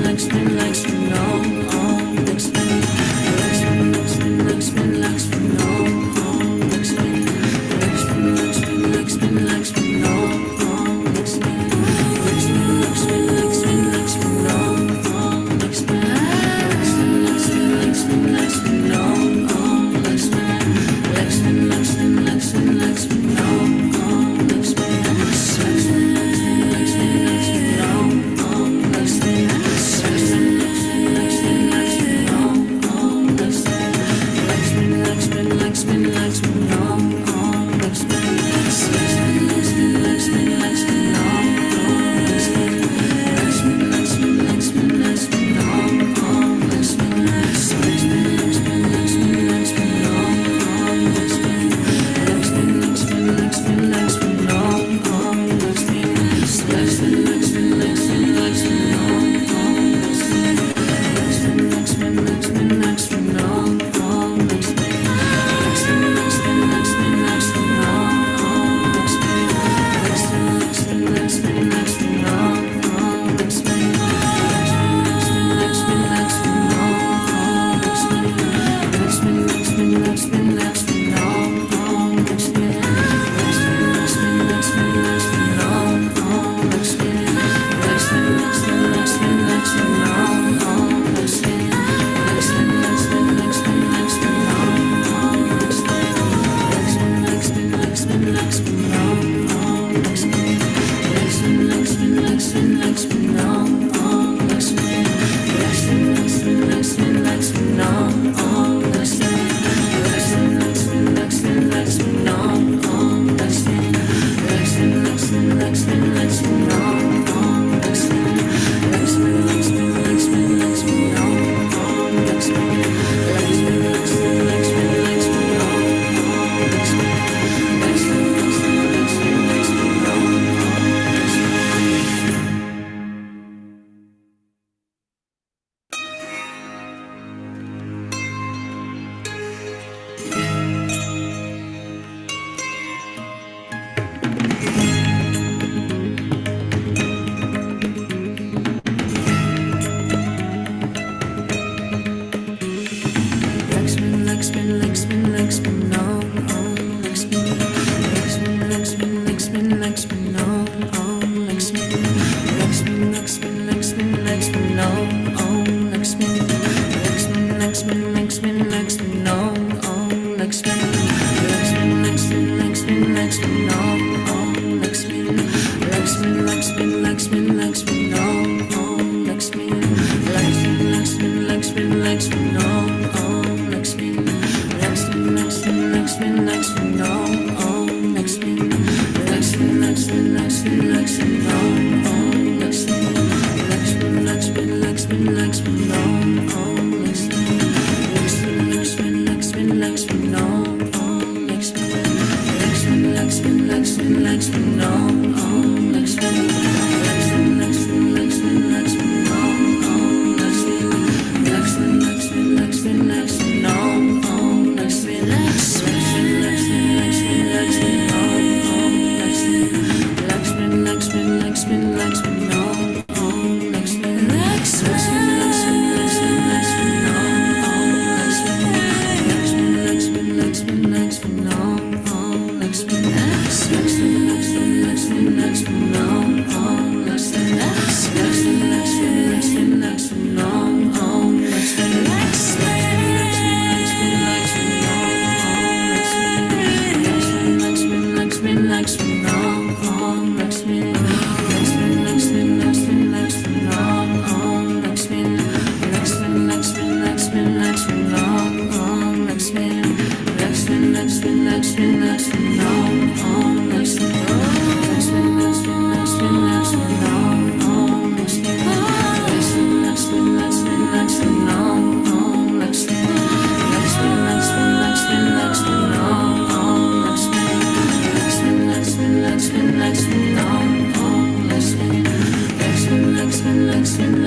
Like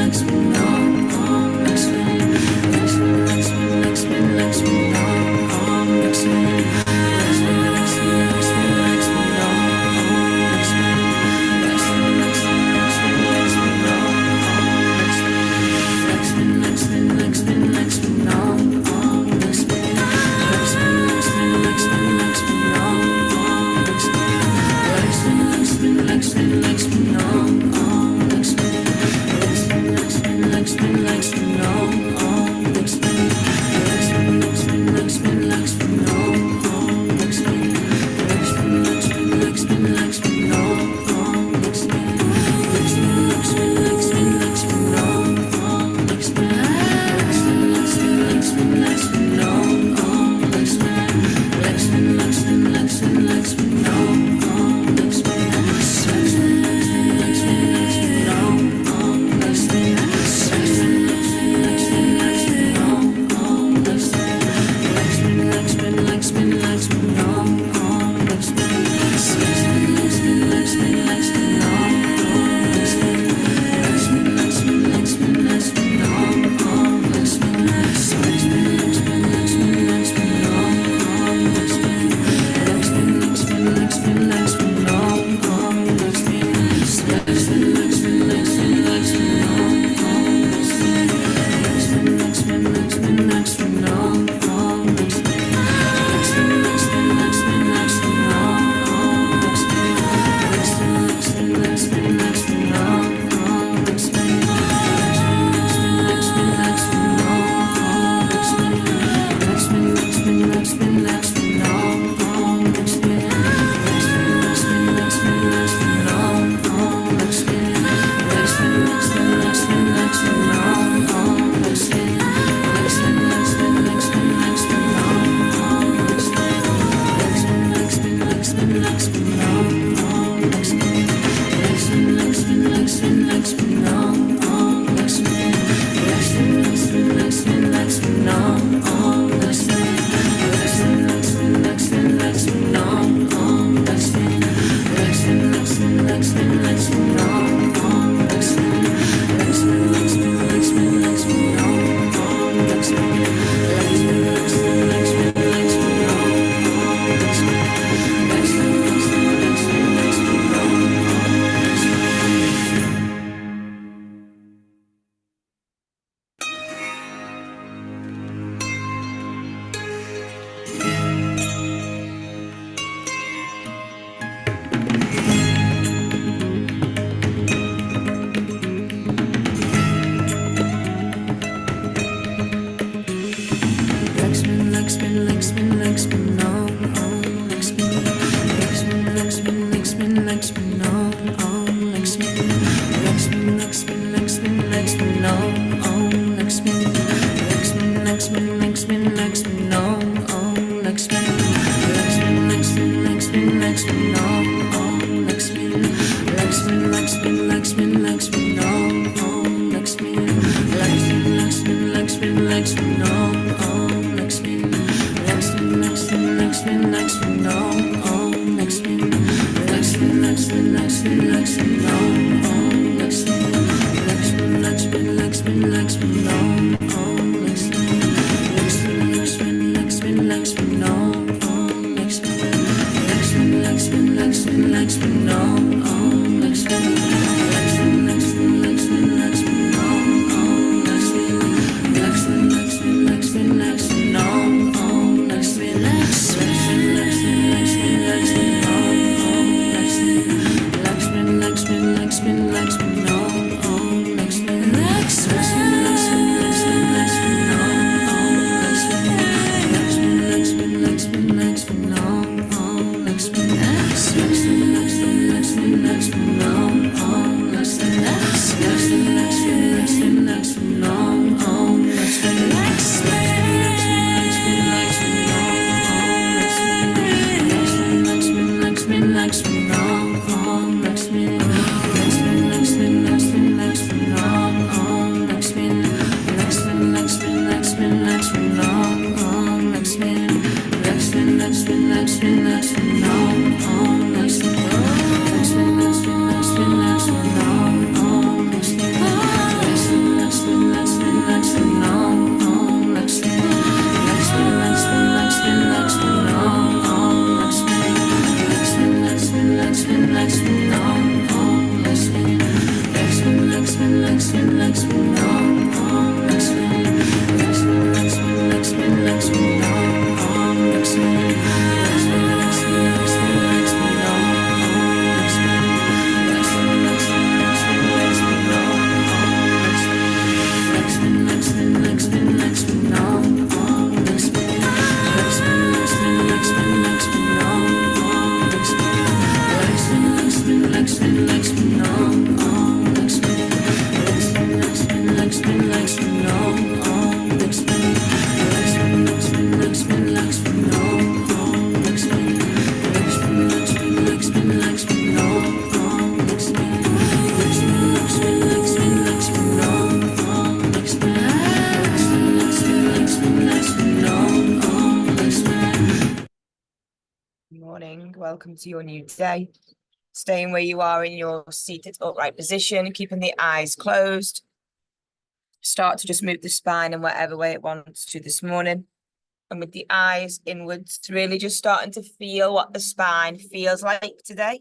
Relax, Welcome to your new day. Staying where you are in your seated upright position, keeping the eyes closed. Start to just move the spine in whatever way it wants to this morning. And with the eyes inwards, really just starting to feel what the spine feels like today.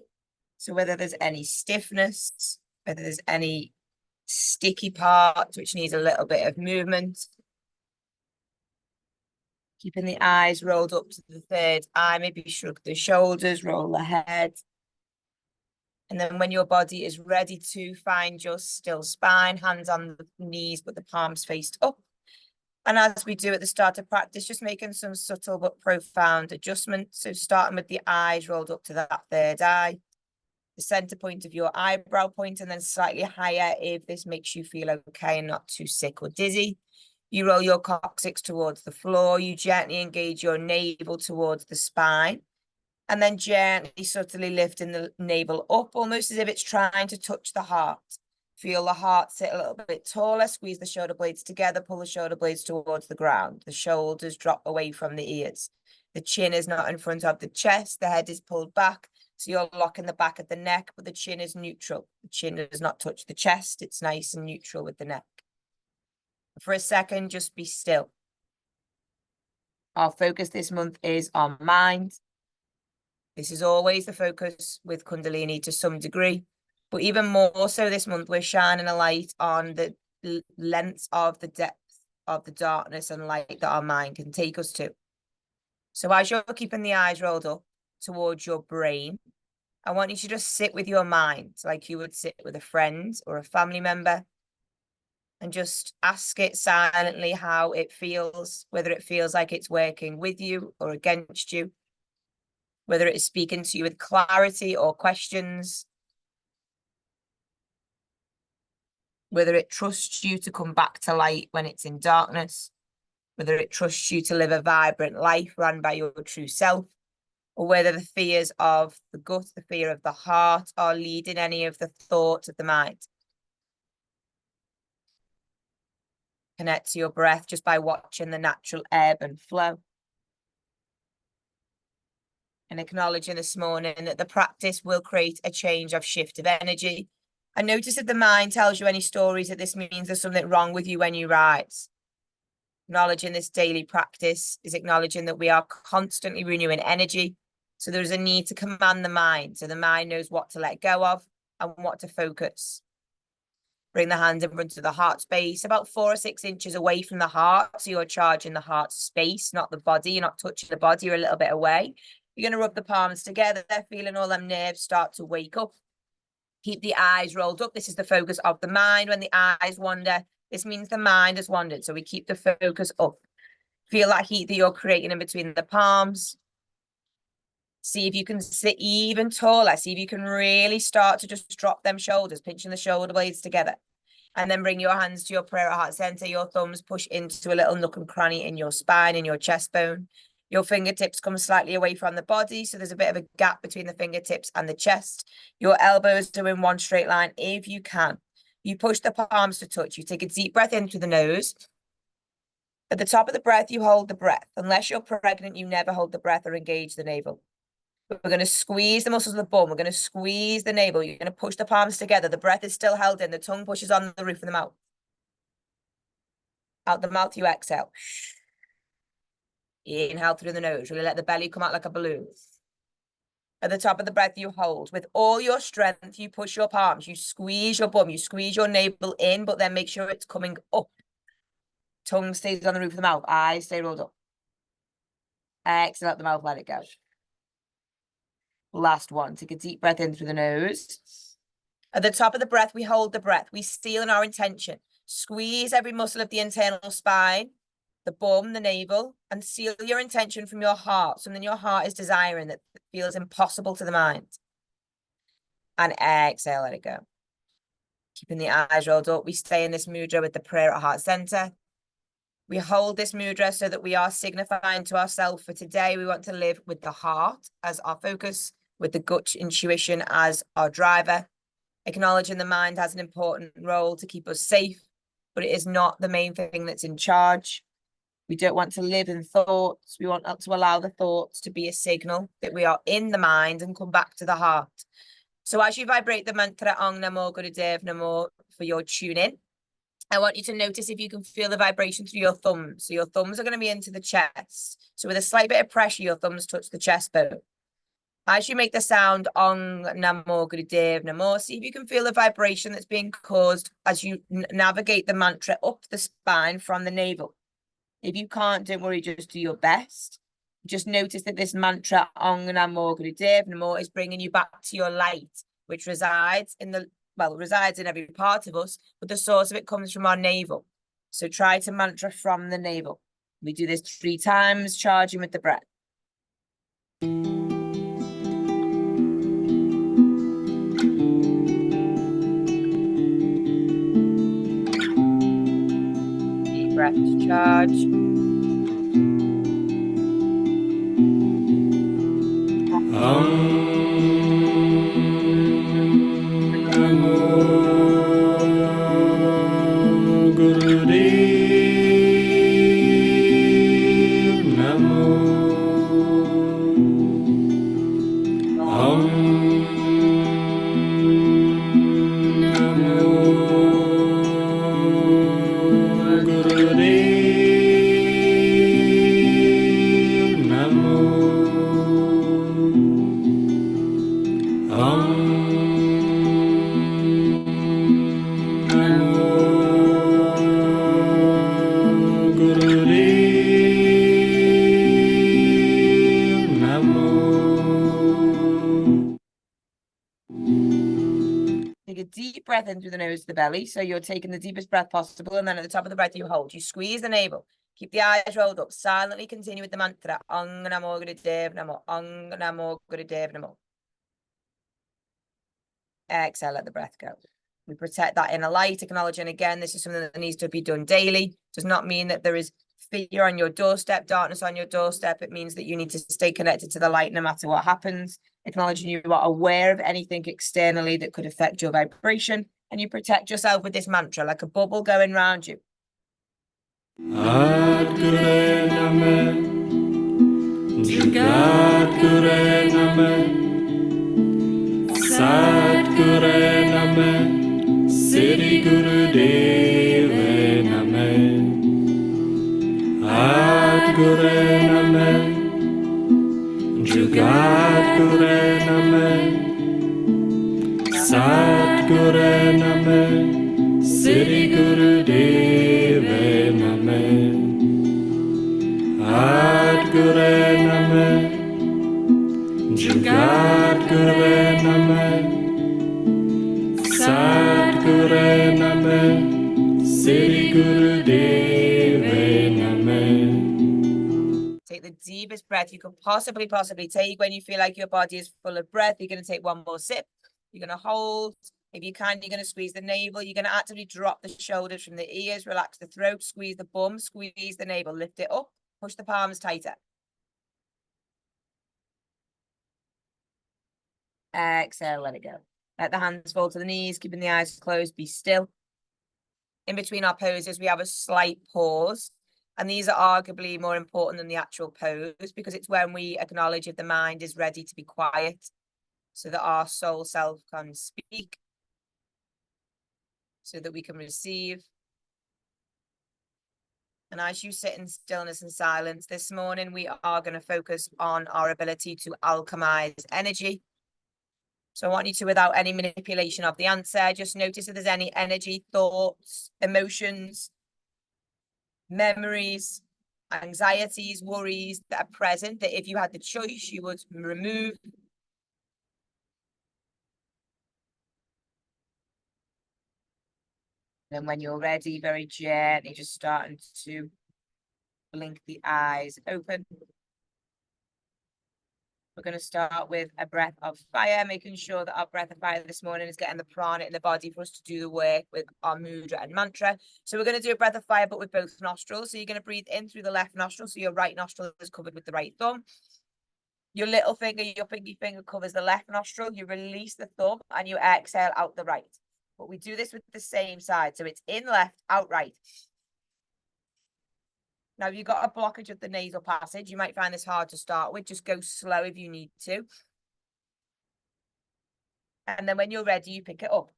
So whether there's any stiffness, whether there's any sticky part which needs a little bit of movement. Keeping the eyes rolled up to the third eye, maybe shrug the shoulders, roll the head. And then when your body is ready to find your still spine, hands on the knees, but the palms faced up. And as we do at the start of practice, just making some subtle but profound adjustments. So starting with the eyes rolled up to that third eye, the center point of your eyebrow point, and then slightly higher if this makes you feel okay and not too sick or dizzy. You roll your coccyx towards the floor. You gently engage your navel towards the spine. And then gently, subtly lifting the navel up, almost as if it's trying to touch the heart. Feel the heart sit a little bit taller. Squeeze the shoulder blades together. Pull the shoulder blades towards the ground. The shoulders drop away from the ears. The chin is not in front of the chest. The head is pulled back. So you're locking the back of the neck, but the chin is neutral. The chin does not touch the chest. It's nice and neutral with the neck. For a second, just be still. Our focus this month is on mind. This is always the focus with Kundalini to some degree, but even more so this month, we're shining a light on the lengths of the depth of the darkness and light that our mind can take us to. So as you're keeping the eyes rolled up towards your brain, I want you to just sit with your mind like you would sit with a friend or a family member, and just ask it silently how it feels, whether it feels like it's working with you or against you, whether it is speaking to you with clarity or questions, whether it trusts you to come back to light when it's in darkness, whether it trusts you to live a vibrant life run by your true self, or whether the fears of the gut, the fear of the heart are leading any of the thoughts of the mind. Connect to your breath just by watching the natural ebb and flow. And acknowledging this morning that the practice will create a change of shift of energy. And notice if the mind tells you any stories that this means there's something wrong with you when you rise. Acknowledging this daily practice is acknowledging that we are constantly renewing energy. So there's a need to command the mind, so the mind knows what to let go of and what to focus. Bring the hands in front of the heart space, about 4 or 6 inches away from the heart. So you're charging the heart space, not the body. You're not touching the body, you're a little bit away. You're going to rub the palms together, feeling all them nerves start to wake up. Keep the eyes rolled up. This is the focus of the mind. When the eyes wander, this means the mind has wandered. So we keep the focus up. Feel that heat that you're creating in between the palms. See if you can sit even taller. See if you can really start to just drop them shoulders, pinching the shoulder blades together. And then bring your hands to your prayer heart center. Your thumbs push into a little nook and cranny in your spine, in your chest bone. Your fingertips come slightly away from the body, so there's a bit of a gap between the fingertips and the chest. Your elbows are in one straight line if you can. You push the palms to touch. You take a deep breath in through the nose. At the top of the breath, you hold the breath. Unless you're pregnant, you never hold the breath or engage the navel. We're going to squeeze the muscles of the bum. We're going to squeeze the navel. You're going to push the palms together. The breath is still held in. The tongue pushes on the roof of the mouth. Out the mouth, you exhale. Inhale through the nose. Really let the belly come out like a balloon. At the top of the breath, you hold. With all your strength, you push your palms. You squeeze your bum. You squeeze your navel in, but then make sure it's coming up. Tongue stays on the roof of the mouth. Eyes stay rolled up. Exhale out the mouth. Let it go. Last one. Take a deep breath in through the nose. At the top of the breath, we hold the breath. We seal in our intention. Squeeze every muscle of the internal spine, the bum, the navel, and seal your intention from your heart. Something your heart is desiring that feels impossible to the mind. And exhale, let it go. Keeping the eyes rolled up, we stay in this mudra with the prayer at heart center. We hold this mudra so that we are signifying to ourselves for today, we want to live with the heart as our focus, with the gut intuition as our driver, acknowledging the mind has an important role to keep us safe, but it is not the main thing that's in charge. We don't want to live in thoughts. We want to allow the thoughts to be a signal that we are in the mind and come back to the heart. So as you vibrate the mantra Ong Namo Gurudev Namo for your tune in, I want you to notice if you can feel the vibration through your thumbs. So your thumbs are going to be into the chest. So with a slight bit of pressure, your thumbs touch the chest bone. As you make the sound Ong Namo Gurudev Namo, see if you can feel the vibration that's being caused as you navigate the mantra up the spine from the navel. If you can't, don't worry, just do your best. Just notice that this mantra Ong Namo Gurudev Namo is bringing you back to your light, which resides in every part of us, but the source of it comes from our navel. So try to mantra from the navel. We do this 3 times, charging with the breath. Deep breath to charge. Take a deep breath in through the nose to the belly. So you're taking the deepest breath possible. And then at the top of the breath, you hold. You squeeze the navel. Keep the eyes rolled up. Silently continue with the mantra. Ong Namo Gurudev Namo. Ong Namo Gurudev Namo. Exhale, let the breath go. We protect that inner light, acknowledging again, this is something that needs to be done daily. Does not mean that there is fear on your doorstep, darkness on your doorstep. It means that you need to stay connected to the light no matter what happens. Acknowledging you are aware of anything externally that could affect your vibration, and you protect yourself with this mantra like a bubble going round you. Adgure Name, Jugadgure Name, Sadgure Name, Siddhi Gurudeve Name, Adgure Name, Jugadgure Name, Sadgure Name, Siddhi Gurudeve Name, Adgure Name, Jugadgure Name, Sadgure Name, Siddhi Gurudeve Name. Take the deepest breath you could possibly take. When you feel like your body is full of breath, you're going to take one more sip. You're going to hold. If you can, you're going to squeeze the navel. You're going to actively drop the shoulders from the ears, relax the throat, squeeze the bum, squeeze the navel, lift it up, push the palms tighter. Exhale, let it go. Let the hands fall to the knees, keeping the eyes closed, be still. In between our poses, we have a slight pause. And these are arguably more important than the actual pose, because it's when we acknowledge if the mind is ready to be quiet so that our soul self can speak, so that we can receive. And as you sit in stillness and silence this morning, we are going to focus on our ability to alchemize energy. So I want you to, without any manipulation of the answer, just notice if there's any energy, thoughts, emotions, memories, anxieties, worries that are present, that if you had the choice, you would remove. And when you're ready, very gently, just starting to blink the eyes open. We're going to start with a breath of fire, making sure that our breath of fire this morning is getting the prana in the body for us to do the work with our mudra and mantra. So we're going to do a breath of fire, but with both nostrils. So you're going to breathe in through the left nostril. So your right nostril is covered with the right thumb. Your little finger, your pinky finger covers the left nostril. You release the thumb and you exhale out the right. But we do this with the same side. So it's in left, out right. Now, if you've got a blockage of the nasal passage, you might find this hard to start with. Just go slow if you need to. And then when you're ready, you pick it up.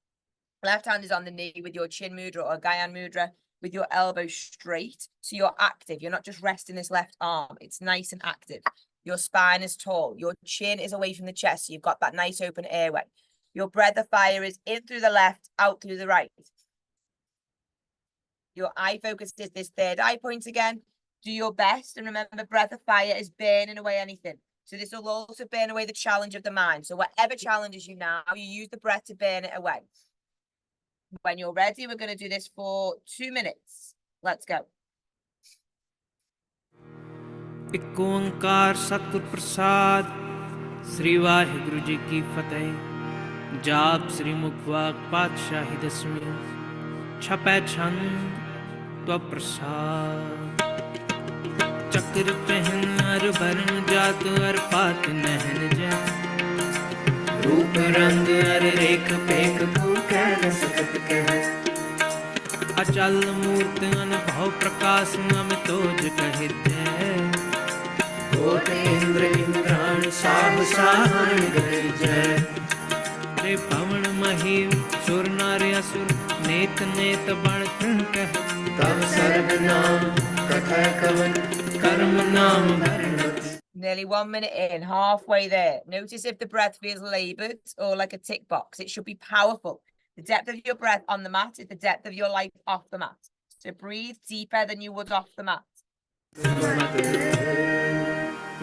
Left hand is on the knee with your chin mudra or Gyan mudra with your elbow straight. So you're active. You're not just resting this left arm. It's nice and active. Your spine is tall. Your chin is away from the chest. So you've got that nice open airway. Your breath of fire is in through the left, out through the right. Your eye focus is this third eye point again. Do your best. And remember, breath of fire is burning away anything. So this will also burn away the challenge of the mind. So whatever challenges you now, you use the breath to burn it away. When you're ready, we're going to do this for 2 minutes. Let's go. ਇੱਕ ਓੰਕਾਰ ਸਤਿਗੁਰ ਪ੍ਰਸਾਦ ਸ੍ਰੀ ਵਾਹਿਗੁਰੂ ਜੀ ਕੀ ਫਤਿਹ ਜਾਪ ਸ੍ਰੀ ਮੁਖਵਾਕ ਪਾਤਸ਼ਾਹੀ ਦਸਵੀਂ ਛਪੈ ਛੰਦ ਤਵ ਪ੍ਰਸਾਦ ਚੱਕਰ ਪਹਿਨ ਅਰ ਵਰਨ ਜਾਤ ਅਰ ਪਾਤ ਨਹਿਨ ਜੈ रूप रंग अर रेख पेख को कह न सकत कह अचल मूर्त अनुभव प्रकाश अमित तोज कहिते कोट इंद्र इंद्राण साह साहण गए जय रे पवन मही सुर नर असुर नेत नेत बण तृण कह तब सर्व नाम कथा कवन कर्म नाम भरनत. Nearly 1 minute in, halfway there. Notice if the breath feels laboured or like a tick box. It should be powerful. The depth of your breath on the mat is the depth of your life off the mat. So breathe deeper than you would off the mat.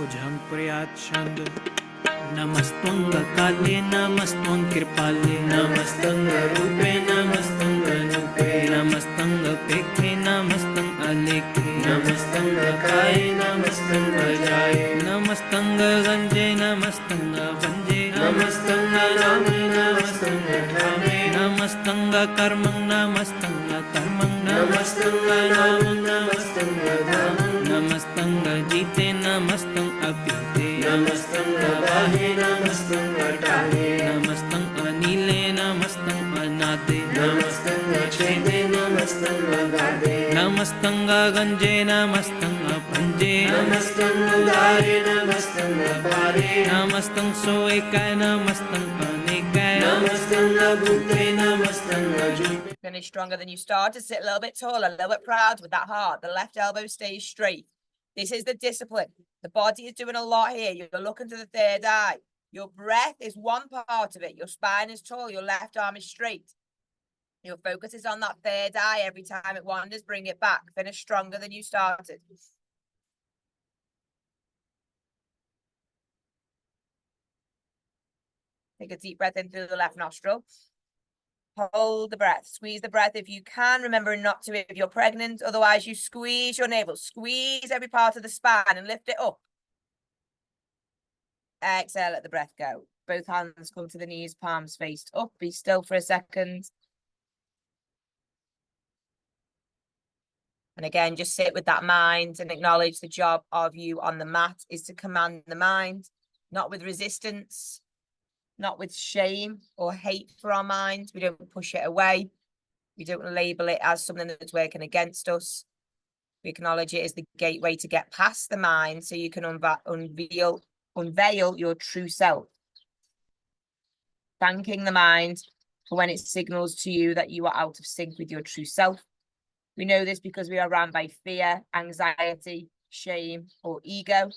Ujham priyachand Namastanga kale namastang kripale Namastanga rupe namastanga nupe Namastanga pekhe namastang alekhe Namastanga kaye namastanga jaye Namastanga ganje namastanga banje Namastanga rame namastanga rame Namastanga karmang namastanga karmang Namastanga ramang namastanga dhamang Namastanga jite namastang abhite Namastanga bahe namastanga tahe Namastanga anile namastanga anade Namastanga chede namastanga gade Namastanga ganje namastanga panje Namastanga dare namastanga pare Namastanga soekay namastanga anekay Namastanga bhute namastanga jute. Finish stronger than you started. Sit a little bit taller, a little bit proud with that heart. The left elbow stays straight. This is the discipline. The body is doing a lot here. You're looking to the third eye. Your breath is one part of it. Your spine is tall. Your left arm is straight. Your focus is on that third eye. Every time it wanders, bring it back. Finish stronger than you started. Take a deep breath in through the left nostril. Hold the breath. Squeeze the breath if you can. Remember not to if you're pregnant. Otherwise, you squeeze your navel. Squeeze every part of the spine and lift it up. Exhale, let the breath go. Both hands come to the knees, palms faced up. Be still for a second. And again, just sit with that mind and acknowledge the job of you on the mat is to command the mind, not with resistance, not with shame or hate for our mind. We don't push it away. We don't label it as something that's working against us. We acknowledge it as the gateway to get past the mind so you can unveil your true self. Thanking the mind for when it signals to you that you are out of sync with your true self. We know this because we are run by fear, anxiety, shame, or ego.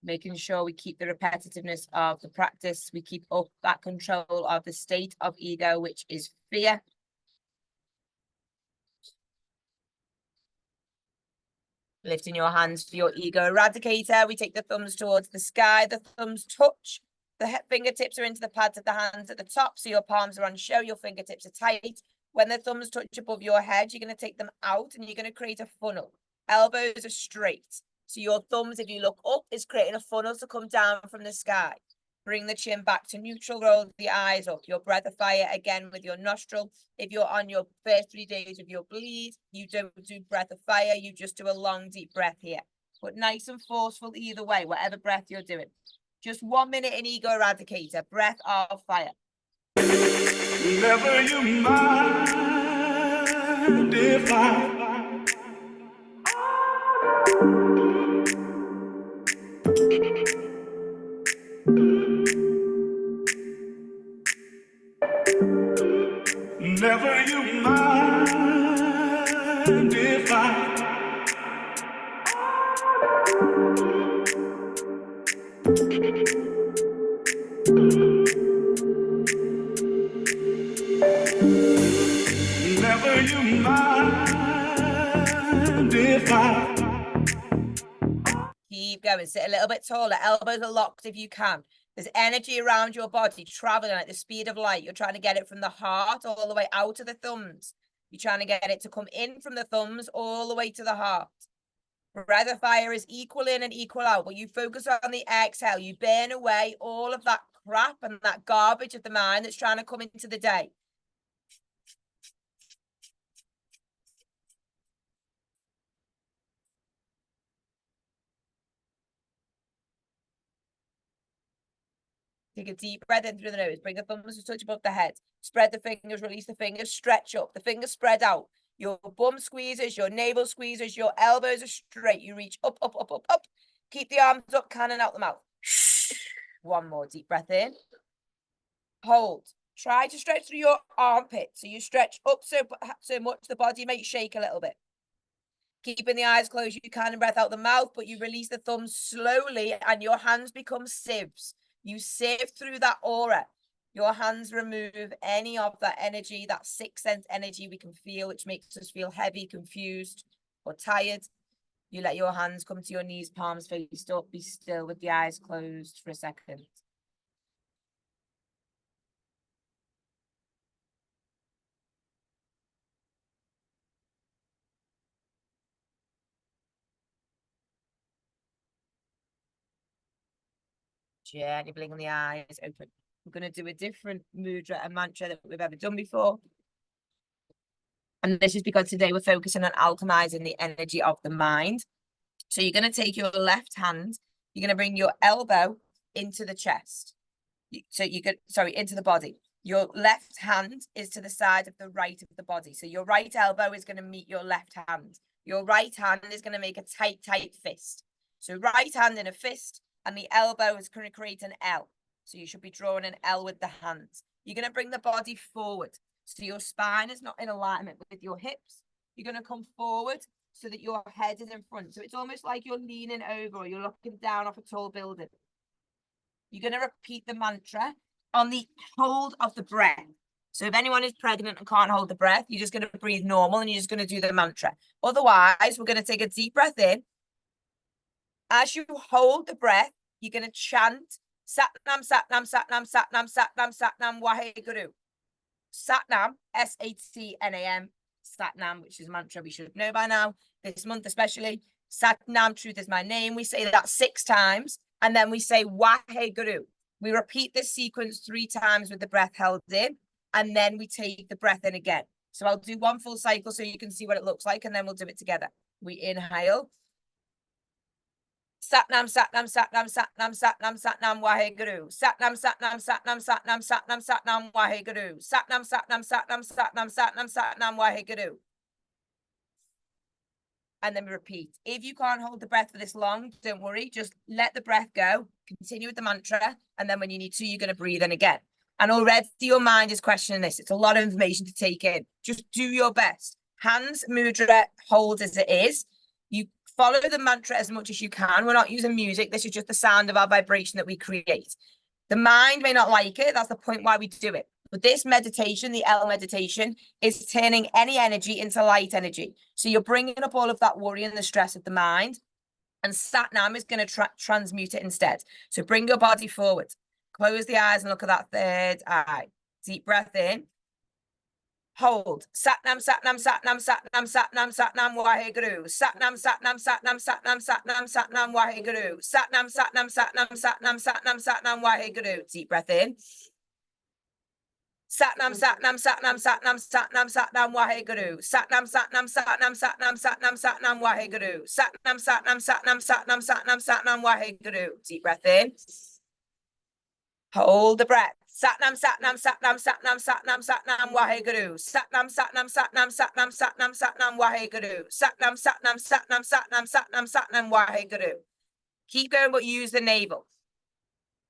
Making sure we keep the repetitiveness of the practice. We keep up that control of the state of ego, which is fear. Lifting your hands for your ego eradicator. We take the thumbs towards the sky. The thumbs touch. The fingertips are into the pads of the hands at the top, so your palms are on show. Your fingertips are tight. When the thumbs touch above your head, you're going to take them out and you're going to create a funnel. Elbows are straight. So your thumbs, if you look up, is creating a funnel to come down from the sky. Bring the chin back to neutral, roll the eyes up. Your breath of fire again with your nostril. If you're on your first 3 days of your bleed, you don't do breath of fire. You just do a long, deep breath here. But nice and forceful either way, whatever breath you're doing. Just 1 minute in ego eradicator, breath of fire. Never you mind. mind if I never you mind if I never you mind if I Keep going. Sit a little bit taller. Elbows are locked if you can. There's energy around your body traveling at the speed of light. You're trying to get it from the heart all the way out to the thumbs. You're trying to get it to come in from the thumbs all the way to the heart. Breath of fire is equal in and equal out, but you focus on the exhale. You burn away all of that crap and that garbage of the mind that's trying to come into the day. Take a deep breath in through the nose. Bring the thumbs to touch above the head. Spread the fingers, release the fingers, stretch up. The fingers spread out. Your bum squeezes, your navel squeezes, your elbows are straight. You reach up, up, up, up, up. Keep the arms up, cannon out the mouth. One more deep breath in. Hold. Try to stretch through your armpit. So you stretch up so much the body may shake a little bit. Keeping the eyes closed, you can breath out the mouth, but you release the thumbs slowly and your hands become sieves. You sieve through that aura. Your hands remove any of that energy, that sixth sense energy we can feel, which makes us feel heavy, confused, or tired. You let your hands come to your knees, palms faced up. Be still with the eyes closed for a second. Gently blinking the eyes open. We're going to do a different mudra and mantra that we've ever done before. And this is because today we're focusing on alchemizing the energy of the mind. So you're going to take your left hand, you're going to bring your elbow into the chest. So you could, into the body. Your left hand is to the side of the right of the body. So your right elbow is going to meet your left hand. Your right hand is going to make a tight, tight fist. So right hand in a fist, and the elbow is going to create an L. So you should be drawing an L with the hands. You're going to bring the body forward. So your spine is not in alignment with your hips. You're going to come forward so that your head is in front. So it's almost like you're leaning over or you're looking down off a tall building. You're going to repeat the mantra on the hold of the breath. So if anyone is pregnant and can't hold the breath, you're just going to breathe normal and you're just going to do the mantra. Otherwise, we're going to take a deep breath in. As you hold the breath, you're going to chant Satnam, Satnam, Satnam, Satnam, Satnam, Satnam, Waheguru. Satnam, S-A-T-N-A-M, Satnam, which is a mantra we should know by now, this month especially. Satnam, truth is my name. We say that 6 times, and then we say Waheguru. We repeat this sequence 3 times with the breath held in, and then we take the breath in again. So I'll do one full cycle so you can see what it looks like, and then we'll do it together. We inhale. Satnam, Satnam, Satnam, Satnam, Satnam, Satnam, Waheguru. Satnam, Satnam, Satnam, Satnam, Satnam, Satnam, Waheguru. Satnam, Satnam, Satnam, Satnam, Satnam, Satnam, Waheguru. And then we repeat. If you can't hold the breath for this long, don't worry. Just let the breath go. Continue with the mantra. And then when you need to, you're going to breathe in again. And already your mind is questioning this. It's a lot of information to take in. Just do your best. Hands, mudra, hold as it is. You follow the mantra as much as you can. We're not using music. This is just the sound of our vibration that we create. The mind may not like it. That's the point why we do it. But this meditation, the L meditation, is turning any energy into light energy. So you're bringing up all of that worry and the stress of the mind. And Satnam is going to transmute it instead. So bring your body forward. Close the eyes and look at that third eye. Deep breath in. Hold. Satnam, Satnam, Satnam, Satnam, Satnam, Satnam, Waheguru. Satnam, Satnam, Satnam, Satnam, Satnam, Satnam, Waheguru. Satnam, Satnam, Satnam, Satnam, Satnam, Satnam, Waheguru. Deep breath in. Satnam, Satnam, Satnam, Satnam, Satnam, Satnam, Waheguru. Satnam, Satnam, Satnam, Satnam, Satnam, Satnam, Waheguru. Satnam, Satnam, Satnam, Satnam, Satnam, Satnam, Waheguru. Deep breath in. Hold the breath. Satnam, Satnam, Satnam, Satnam, Satnam, Satnam, Waheguru. Satnam, Satnam, Satnam, Satnam, Satnam, Satnam, Waheguru. Satnam, Satnam, Satnam, Satnam, Satnam, Satnam, Waheguru. Keep going, but use the navel.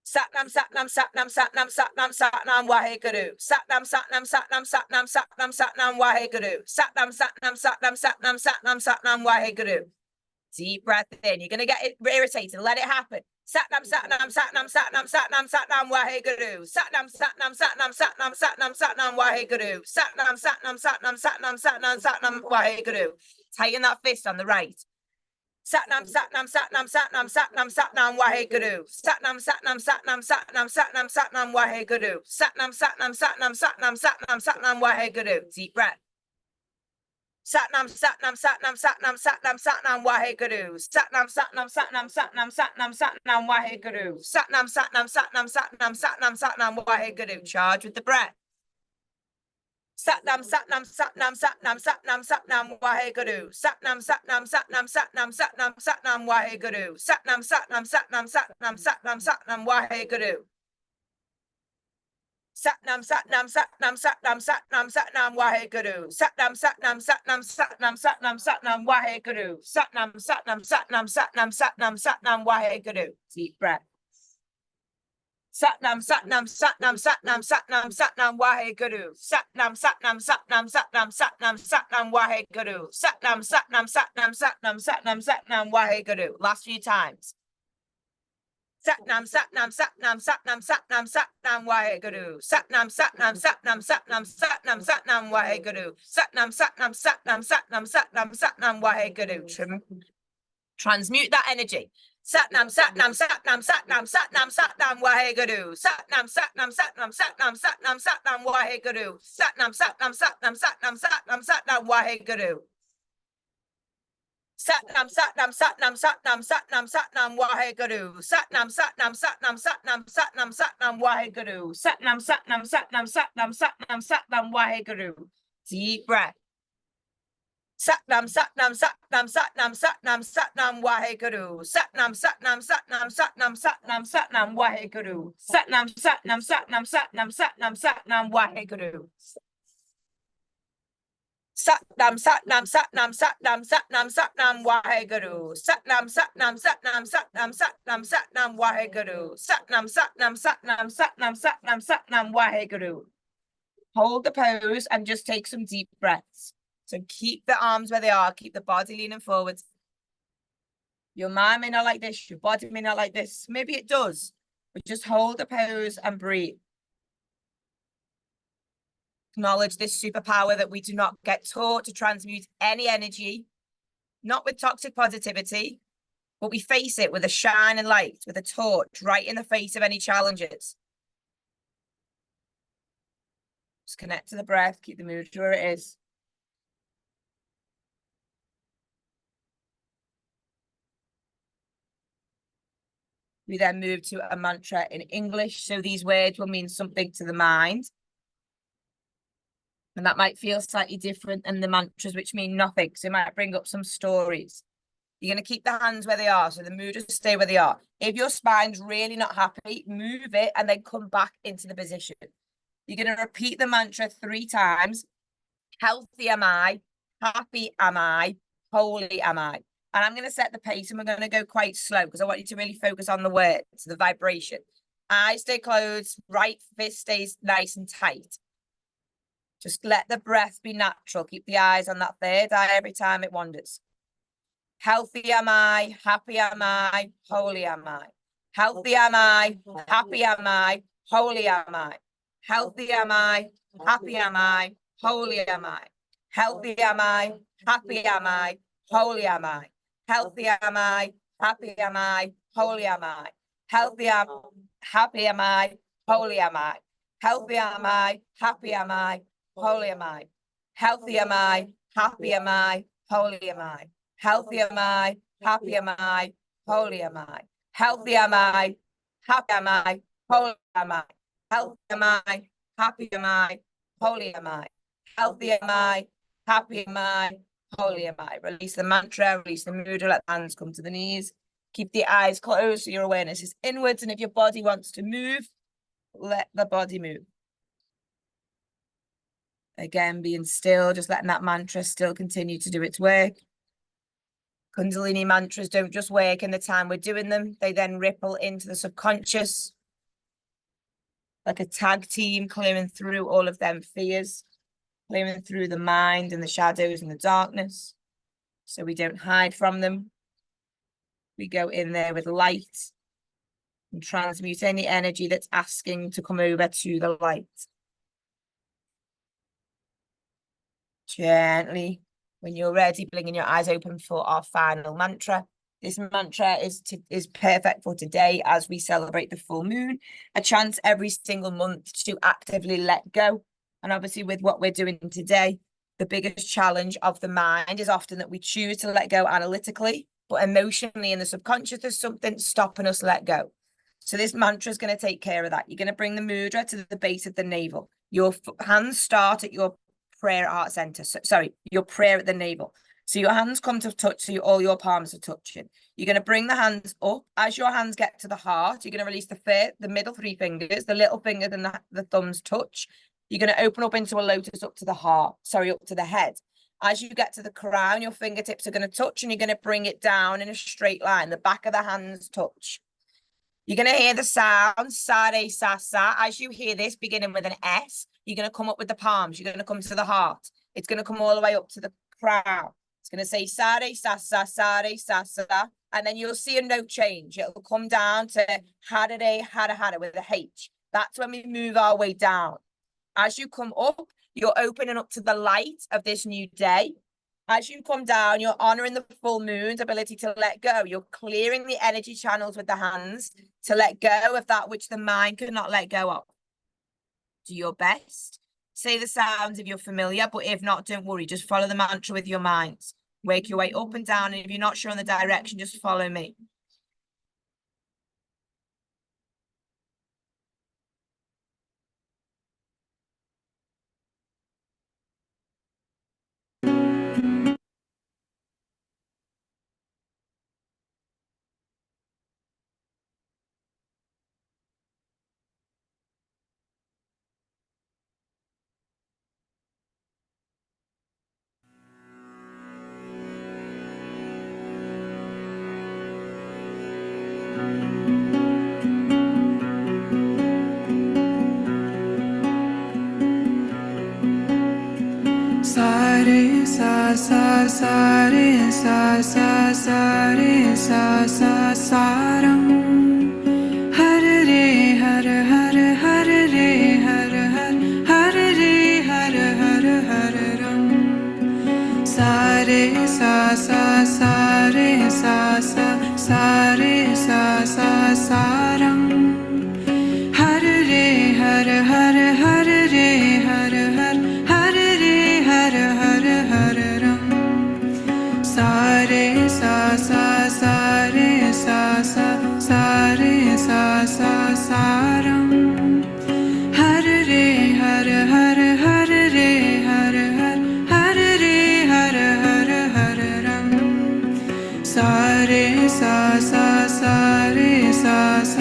Satnam, Satnam, Satnam, Satnam, Satnam, Satnam, Waheguru. Satnam, Satnam, Satnam, Satnam, Satnam, Satnam, Waheguru. Satnam, Satnam, Satnam, Satnam, Satnam, Satnam, Waheguru. Deep breath in. You're going to get irritated. Let it happen. Satnam, Satnam, Satnam, Satnam, Satnam, Satnam, Waheguru. Satnam, Satnam, Satnam, Satnam, Satnam, Satnam, Waheguru. Satnam, Satnam, Satnam, Satnam, Satnam, Satnam, Waheguru. Tighten that fist on the right. Satnam, Satnam, Satnam, Satnam, Satnam, Satnam, Waheguru. Satnam, Satnam, Satnam, Satnam, Satnam, Satnam, Waheguru. Satnam, Satnam, Satnam, Satnam, Satnam, Satnam, Waheguru. Deep breath. Satnam, Satnam, Satnam, Satnam, Satnam, Satnam, Waheguru. Satnam, Satnam, Satnam, Satnam, Satnam, Satnam, Waheguru. Satnam, Satnam, Satnam, Satnam, Satnam, Satnam, Waheguru. Charge with the breath. Satnam, Satnam, Satnam, Satnam, Satnam, Satnam, Waheguru. Satnam, Satnam, Satnam, Satnam, Satnam, Satnam, Waheguru. Satnam, Satnam, Satnam, Satnam, Satnam, Satnam, Waheguru. Satnam, Satnam, Satnam, Satnam, Satnam, Satnam, Waheguru. Satnam, Satnam, Satnam, Satnam, Satnam, Satnam, Waheguru. Satnam, Satnam, Satnam, Satnam, Satnam, Satnam, Waheguru. Deep breath. Satnam, Satnam, Satnam, Satnam, Satnam, Satnam, Waheguru. Satnam, Satnam, Satnam, Satnam, Satnam, Satnam, Waheguru. Satnam, Satnam, Satnam, Satnam, Satnam, Satnam, Waheguru. Last few times. Satnam, Satnam, Satnam, Satnam, Satnam, Satnam, Waheguru. Satnam, Satnam, Satnam, Satnam, Satnam, Satnam, Waheguru. Satnam, Satnam, Satnam, Satnam, Satnam, Satnam, Waheguru. Transmute that energy. Satnam, Satnam, Satnam, Satnam, Satnam, Satnam, Waheguru. Satnam, Satnam, Satnam, Satnam, Satnam, Satnam, Waheguru. Satnam, Satnam, Satnam, Satnam, Satnam, Satnam, Waheguru. Satnam, Satnam, Satnam, Satnam, Satnam, Satnam, Waheguru. Satnam, Satnam, Satnam, Satnam, Satnam, Satnam, Waheguru. Satnam, Satnam, Satnam, Satnam, Satnam, Satnam, Waheguru. Deep breath. Satnam, Satnam, Satnam, Satnam, Satnam, Satnam, Waheguru. Satnam, Satnam, Satnam, Satnam, Satnam, Satnam, Waheguru. Satnam, Satnam, Satnam, Satnam, Satnam, Satnam, Waheguru. Satnam, Satnam, Satnam, Satnam, Satnam, Satnam, Waheguru. Satnam, Satnam, Satnam, Satnam, Satnam, Satnam, Waheguru. Satnam, Satnam, Satnam, Satnam, Satnam, Satnam, Waheguru. Hold the pose and just take some deep breaths. So keep the arms where they are, keep the body leaning forwards. Your mind may not like this, your body may not like this. Maybe it does, but just hold the pose and breathe. Acknowledge this superpower that we do not get taught to transmute any energy, not with toxic positivity, but we face it with a shine and light, with a torch right in the face of any challenges. Just connect to the breath, keep the mood where it is. We then move to a mantra in English. So these words will mean something to the mind. And that might feel slightly different than the mantras, which mean nothing. So it might bring up some stories. You're going to keep the hands where they are. So the mood will stay where they are. If your spine's really not happy, move it and then come back into the position. You're going to repeat the mantra 3 times. Healthy am I, happy am I, holy am I. And I'm going to set the pace and we're going to go quite slow because I want you to really focus on the words, the vibration. Eyes stay closed, right fist stays nice and tight. Just let the breath be natural. Keep the eyes on that third eye every time it wanders. Healthy am I, happy am I, holy am I. Healthy am I, happy am I, holy am I. Healthy am I, happy am I, holy am I. Healthy am I, happy am I, holy am I. Healthy am I, happy am I, holy am I. Healthy am, happy am I, holy am I. Healthy am I, happy am I, holy am I. Healthy am I, happy am I, holy am I. Healthy am I, happy am I, holy am I. Healthy am I, happy am I, holy am I. Healthy am I, happy am I, holy am I. Healthy am I, happy am I, holy am I. Release the mantra, release the mudra, let the hands come to the knees. Keep the eyes closed so your awareness is inwards. And if your body wants to move, let the body move. Again, being still, just letting that mantra still continue to do its work. Kundalini mantras don't just work in the time we're doing them. They then ripple into the subconscious, like a tag team, clearing through all of them fears, clearing through the mind and the shadows and the darkness. So we don't hide from them. We go in there with light and transmute any energy that's asking to come over to the light. Gently, when you're ready, bringing your eyes open for our final mantra. This mantra is perfect for today as we celebrate the full moon. A chance every single month to actively let go. And obviously with what we're doing today, the biggest challenge of the mind is often that we choose to let go analytically, but emotionally in the subconscious, there's something stopping us let go. So this mantra is going to take care of that. You're going to bring the mudra to the base of the navel. Your hands start at your prayer heart center. Sorry, your prayer at the navel. So your hands come to touch, so all your palms are touching. You're going to bring the hands up. As your hands get to the heart, you're going to release the middle three fingers, the little finger and the thumbs touch. You're going to open up into a lotus up to the heart, up to the head. As you get to the crown, your fingertips are going to touch and you're going to bring it down in a straight line. The back of the hands touch. You're going to hear the sound, sare, sa, sa. As you hear this, beginning with an S, you're going to come up with the palms. You're going to come to the heart. It's going to come all the way up to the crown. It's going to say sare, sa, sa, sare, sa, sa. And then you'll see a note change. It'll come down to harare, hara, hara with a H. That's when we move our way down. As you come up, you're opening up to the light of this new day. As you come down, you're honoring the full moon's ability to let go. You're clearing the energy channels with the hands to let go of that which the mind could not let go of. Do your best. Say the sounds if you're familiar, but if not, don't worry. Just follow the mantra with your minds. Wake your way up and down, and if you're not sure on the direction, just follow me. Sare sa sa sare sa sa sare sa sa saram. Hare re hare hare hare re hare hare hare re hare hare hare ram. Sare sa sa sare sa sa sare sa sa saram. Hare re hare hare hare re hare hare hare hare hare ram. Sare sa sa sa re sa sa sa sare sa sa saram. Hare re hare hare hare re hare hare hare hare hare ram. Sare sa sa sare sa sa sare sa sa saram. Hare re hare hare hare re hare hare hare hare hare ram. Sare sa sa sare sa sa sare sa sa saram. Hare re hare hare hare re hare hare hare hare hare ram. สาเรสาสาสาเรสาสา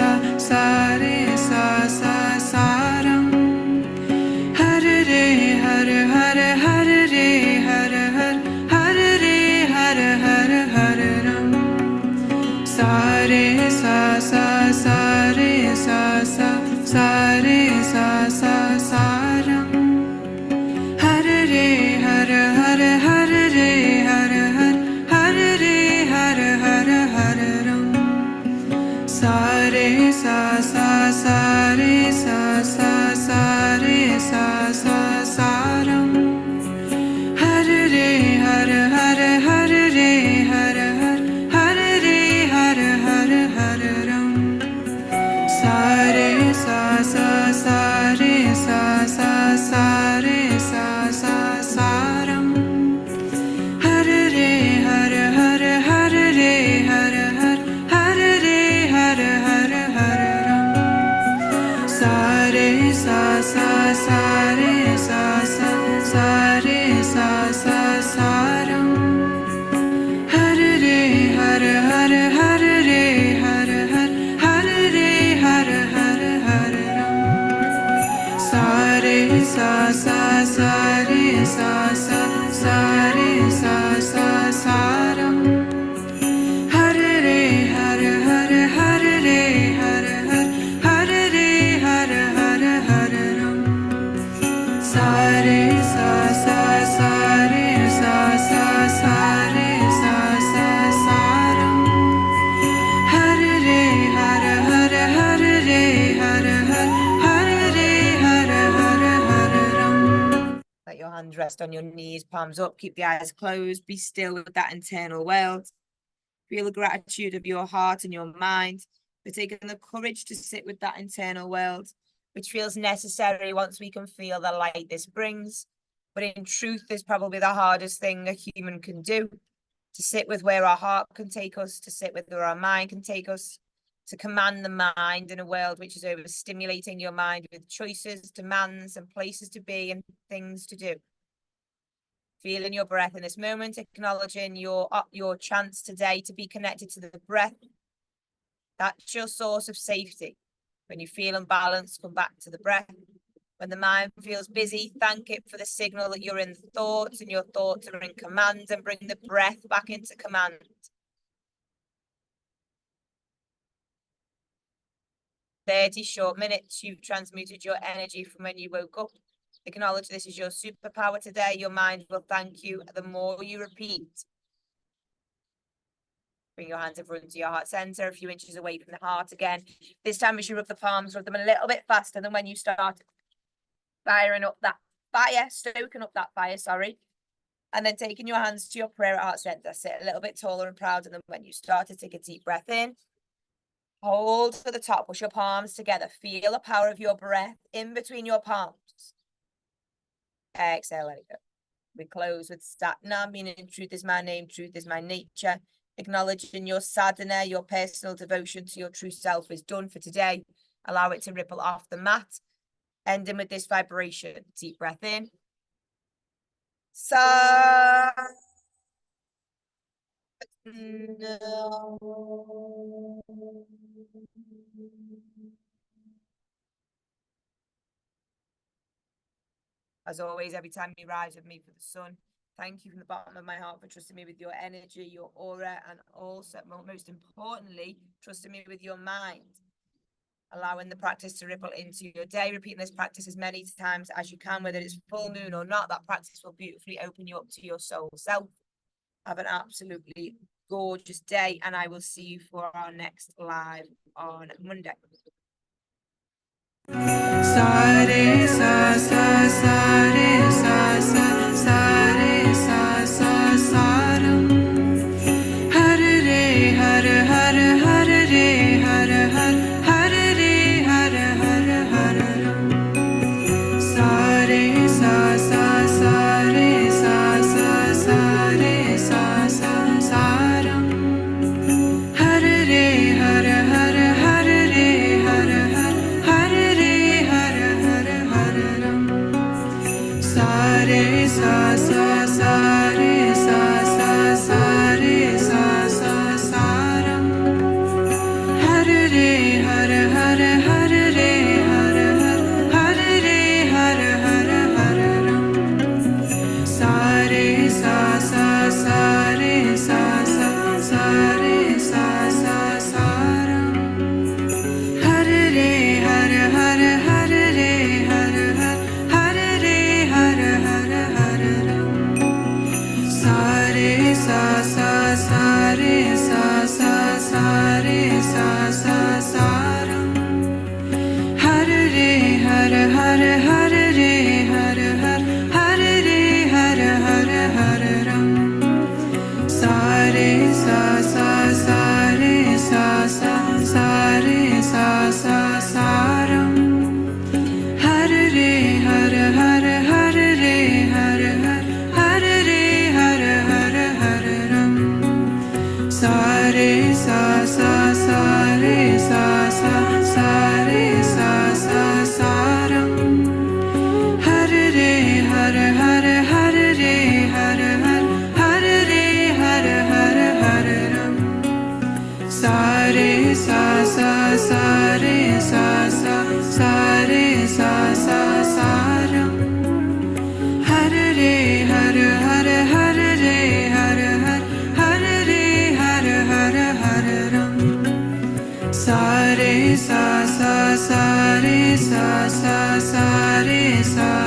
sa sa sa re sa sa saram. Hare re hare hare hare re hare hare hare re hare hare hare ram. Sa re sa sa sa re sa sa sa re sa sa saram. Hare re hare hare hare re hare hare hare re hare hare hare ram. Let your hands rest on your knees, palms up, keep the eyes closed, be still with that internal world. Feel the gratitude of your heart and your mind for taking the courage to sit with that internal world, which feels necessary once we can feel the light this brings. But in truth, is probably the hardest thing a human can do, to sit with where our heart can take us, to sit with where our mind can take us, to command the mind in a world which is overstimulating your mind with choices, demands, and places to be and things to do. Feeling your breath in this moment, acknowledging your chance today to be connected to the breath. That's your source of safety. When you feel unbalanced, come back to the breath. When the mind feels busy, thank it for the signal that you're in thoughts and your thoughts are in command, and bring the breath back into command. 30 short minutes, you've transmuted your energy from when you woke up. Acknowledge this is your superpower today. Your mind will thank you the more you repeat. Bring your hands in front to your heart center, a few inches away from the heart again. This time as you rub the palms, rub them a little bit faster than when you started. Firing up that fire, stoking up that fire, sorry. And then taking your hands to your prayer at heart center. Sit a little bit taller and prouder than when you started. Take a deep breath in. Hold to the top, push your palms together. Feel the power of your breath in between your palms. Exhale, let it go. We close with Satnam, meaning truth is my name, truth is my nature. Acknowledging your sadhana, your personal devotion to your true self is done for today. Allow it to ripple off the mat. Ending with this vibration. Deep breath in. Sa. As always, every time you rise with me for the sun, thank you from the bottom of my heart for trusting me with your energy, your aura, and also, most importantly, trusting me with your mind. Allowing the practice to ripple into your day, repeating this practice as many times as you can, whether it's full moon or not, that practice will beautifully open you up to your soul self. Have an absolutely gorgeous day, and I will see you for our next live on Monday. Sa re sa sa sa re sa sa sa re sa sa saram. Hare re hare hare hare re hare hare hare re hare hare hare ram. Sa re sa sa sa re sa sa sa re sa sa saram. Hare re hare hare hare re hare hare hare re hare hare hare ram. Sa re sa sa sa re sa sa sa re sa sa saram. Hare re hare hare hare re hare hare hare re hare hare hare ram. Sa re sa sa sa re sa sa sa re sa sa saram. Hare re hare hare hare re hare hare hare re hare hare hare ram. sa re sa sa sa re sa